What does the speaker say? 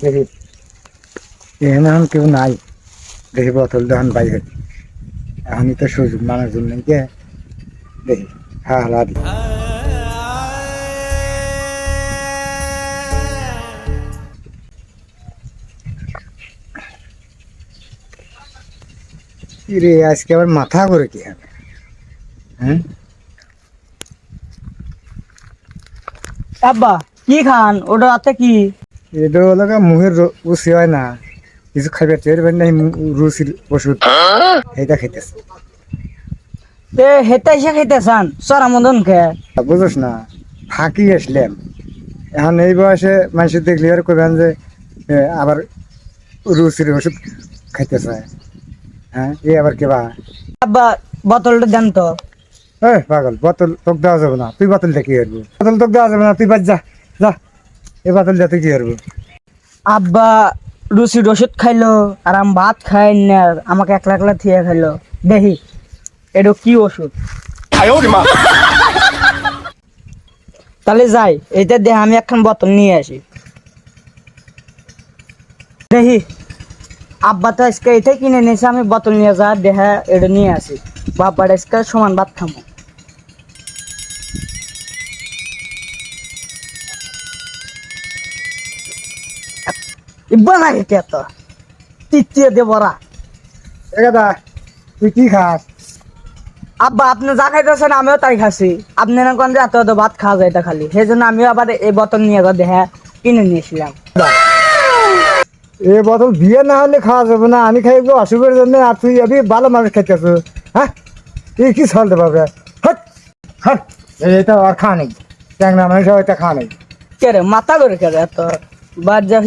দেখি এখানে এখন কেউ নাই, দেখি বোতল দোকান বাইরে এখনই তো সুযোগ মানার জন্য কে দেখি। হ্যাঁ হ্যাঁ দি রে আজকে আবার মাথা করে কি হবে? হ্যাঁ আব্বা কি খান ওটা রাতে কি? এটা হলো মুখের রুচি হয় না, কিছু খাইবে টের পাই না, রুচির ওষুধ এইটা খাইতেছে। তে হেতা এসে খাইতে চান সরা মদন খে? বুঝোস না, ফাঁকি আসলাম এখন এই বয়সে মানুষের দেখলে আর কইবেন যে আবার রুচির ওষুধ খাইতে চায়। হ্যাঁ এ আবার কেবা? আব্বা বোতলটা দেন তো। এই পাগল, বোতল তোকে দেওয়া যাবে না, তুই বোতলটা কি করবি? বোতল তোকে দেওয়া যাবে না, তুই বাদ যা যা, এই বোতলটা তুই কি করবি? আব্বা রুচির ওষুধ খাইলো আর আমি ভাত খাই না, আমাকে একলা একলা থিয়ে খাইলো। দেখি এটা কি ওষুধ। তাহলে যাই, এইটা দেখে আমি একখান বোতল নিয়ে আসি। দেখি আব্বা তো আজকে এটাই কিনে নিয়েছে, আমি বোতল নিয়ে যা দেখে এটা নিয়ে আসি। বাবার আজকে সমান ভাত খামো। ইব্বা না খেতে এত তিতিয়ে দেবরা। এ দাদা তুই কি খাস? আব্বা আপনি যা খাইতেছেন আমিও তাই খাচ্ছি। আপনি না কোন যে এত এত ভাত খাওয়া যায় এটা খালি, সেই জন্য আমিও আবার এই বোতল নিয়ে দেখে কিনে নিয়েছিলাম। এ বোতল বিয়ে না হলে খাওয়া যাবে না, আমি খাইবো অসুখের জন্য, আর তুই আমি ভালো মানুষ খাইতেছ। হ্যাঁ এই কি চলতে পারবে? হট হট, এটা আর খাওয়া নেই, ট্যাংরা মানুষ এটা খাওয়া নেই। কে রে মাথা করে কে রে এত বাদ যা